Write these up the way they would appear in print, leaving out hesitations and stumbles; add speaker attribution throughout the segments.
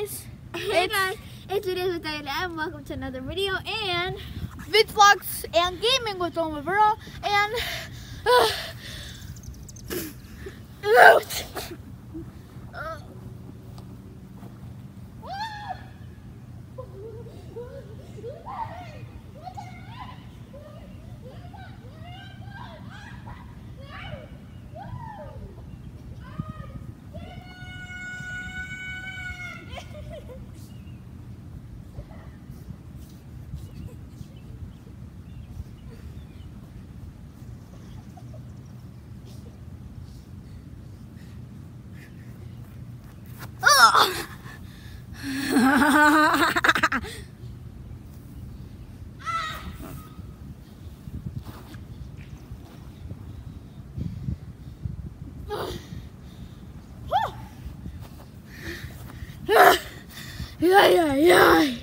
Speaker 1: guys, it's Videos with Diana and welcome to another video and
Speaker 2: Vid Vlogs and Gaming with Omavera and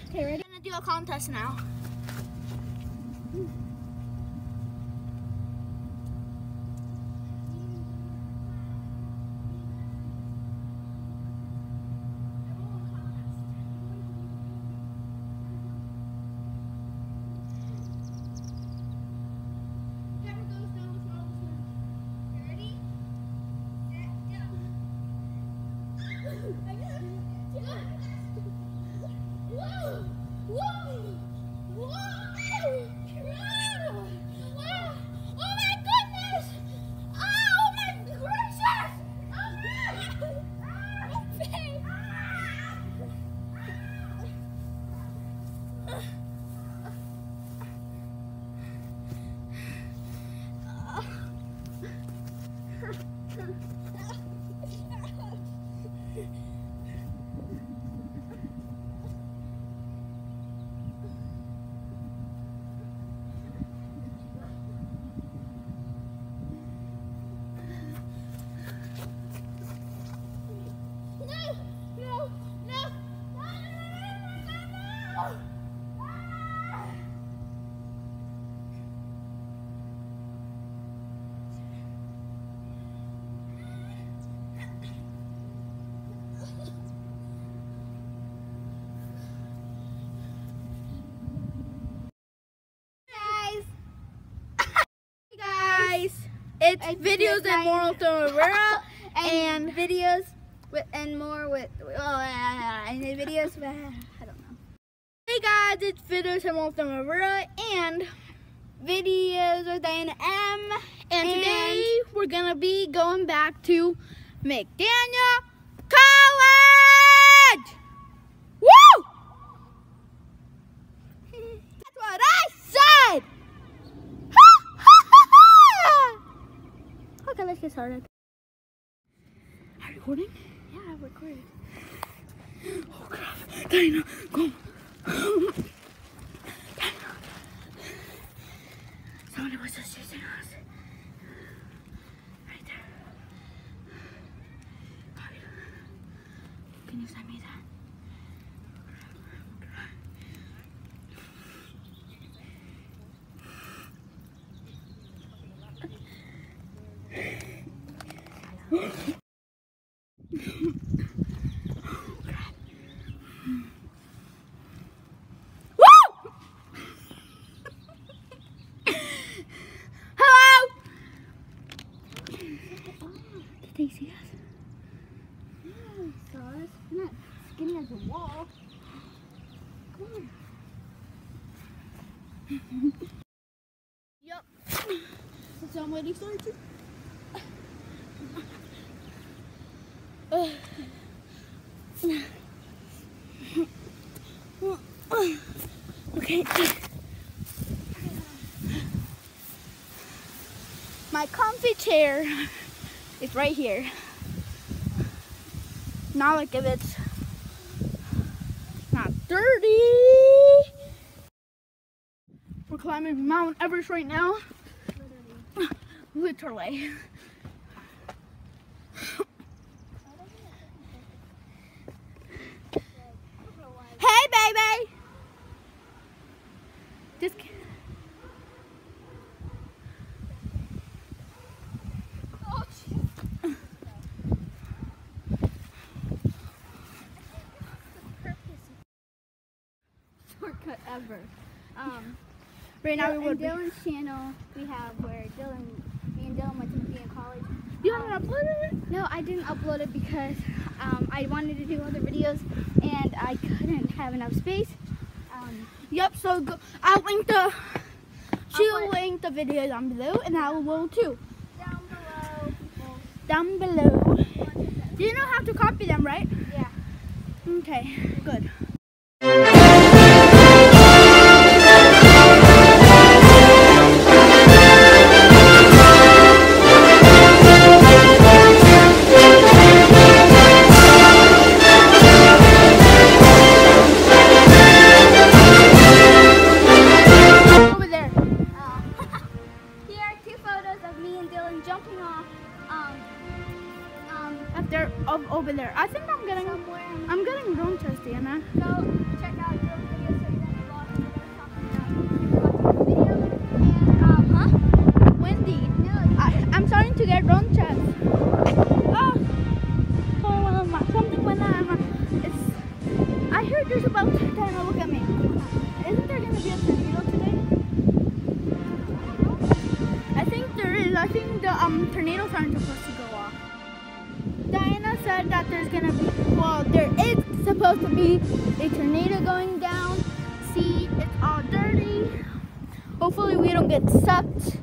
Speaker 1: Okay, we're gonna do a contest now.
Speaker 2: It's videos and more with Omavera
Speaker 1: and videos with and videos with, I don't know.
Speaker 2: Hey guys, it's videos and more with Omavera and
Speaker 1: Videos with Diana M.
Speaker 2: And today we're gonna be going back to McDaniel College! Woo!
Speaker 1: That's what I said! Okay, let's get started.
Speaker 2: Are you recording?
Speaker 1: Yeah, I've recorded.
Speaker 2: Oh crap. Diana, go. Somebody was just chasing us. Right there. Can you send me that? Did they see us?
Speaker 1: Yeah, they saw us. We're not skinny as a wall. Come on.
Speaker 2: Yep. Is somebody started? Okay. My comfy chair is right here. Not like if it's not dirty. We're climbing Mount Everest right now. Literally. Hey, baby. Just kidding.
Speaker 1: ever.
Speaker 2: Right now we
Speaker 1: On
Speaker 2: would be.
Speaker 1: Dylan's channel, we have where me and Dylan went to be in college.
Speaker 2: You haven't uploaded it?
Speaker 1: No, I didn't upload it because I wanted to do other videos and I couldn't have enough space.
Speaker 2: Yep. So I'll link the. She'll link the video down below, and I will too.
Speaker 1: Down below, people.
Speaker 2: Down below. You don't have to copy them, right?
Speaker 1: Yeah.
Speaker 2: Okay. Good. Over there. I think I'm getting drone test, Diana.
Speaker 1: So check out Dylan's videos so you won't be lost in what we're talking about. And
Speaker 2: Wendy.
Speaker 1: No,
Speaker 2: I'm starting to get drone test. Something went on. I heard there's about Diana, look at me. Isn't there gonna be a tornado today? I think there is. I think the tornadoes aren't supposed to go off. Diana said that there is supposed to be a tornado going down. See, it's all dirty. Hopefully we don't get sucked,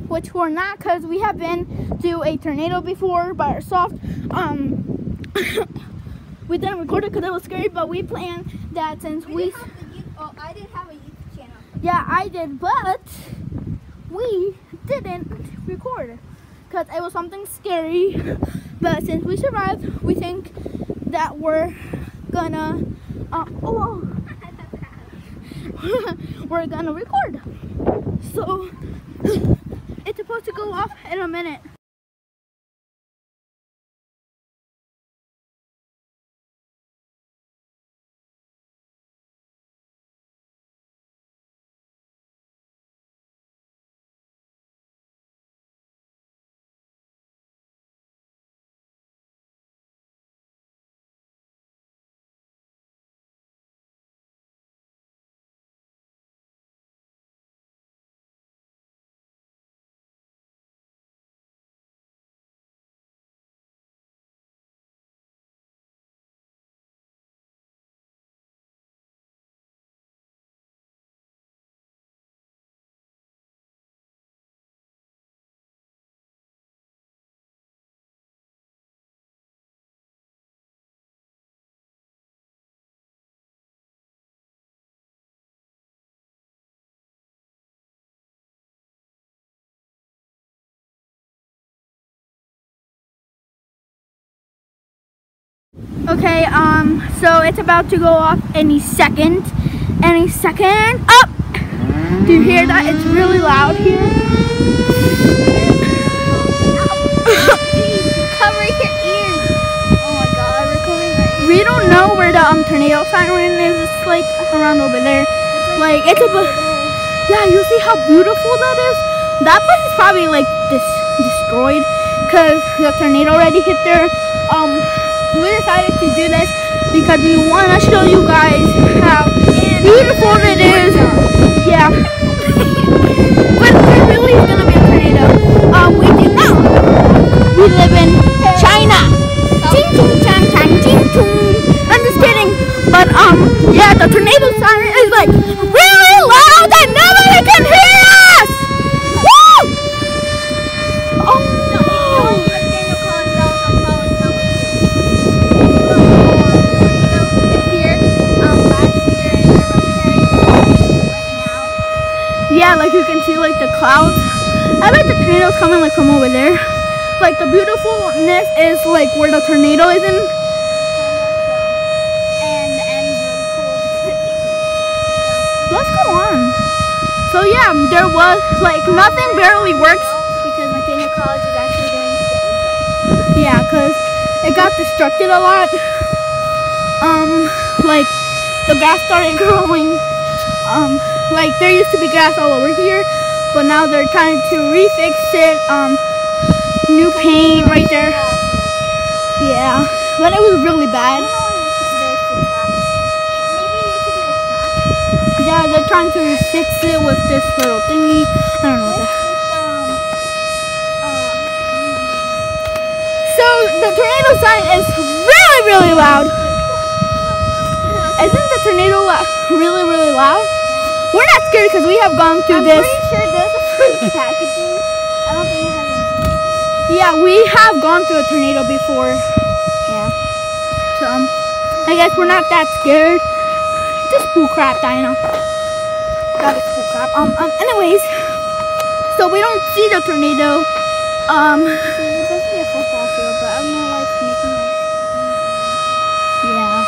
Speaker 2: which we're not, because we have been to a tornado before by ourselves. We didn't record it because it was scary, but we planned that since
Speaker 1: I didn't have a YouTube channel.
Speaker 2: Yeah, I did, but we didn't record because it was something scary. But since we survived, we think that we're gonna we're gonna record. So it's supposed to go off in a minute. Okay, so it's about to go off any second. Up! Do you hear that? It's really loud here.
Speaker 1: Cover your ears. Oh my god, we're covering our ears.
Speaker 2: We don't know where the tornado siren is. It's like around over there. Like it's yeah, you see how beautiful that is? That place is probably like destroyed because the tornado already hit there. We decided to do this because we want to show you guys how beautiful it is. Yeah. But there really is going to be a tornado. We did not. We live in China. I'm just kidding. But yeah, the tornado siren is like really loud and nobody can hear us. Woo! Oh. Yeah, like you can see like the clouds. I bet the tornado's coming like from over there. Like the beautifulness is like where the tornado is in.
Speaker 1: And the end is really cool.
Speaker 2: Let's go on. So yeah, there was like nothing barely works.
Speaker 1: Because McDaniel College is actually doing good.
Speaker 2: Yeah, cause it got destructed a lot. Like the grass started growing. Like there used to be grass all over here, but now they're trying to refix it. New paint right there. Yeah, but it was really bad. trying to fix it with this little thingy. I don't know what that. So the tornado sign is really, really loud. Isn't the tornado really, really loud? We're not scared because we have gone through this.
Speaker 1: I'm pretty sure there's a free packaging. I don't think it has anything.
Speaker 2: Yeah, we have gone through a tornado before. Yeah. So I guess we're not that scared. Just bull crap, Dino. That is bull crap. Anyways, so we don't see the tornado.
Speaker 1: It's supposed to be a football field, but I don't know why it's making like.
Speaker 2: Yeah.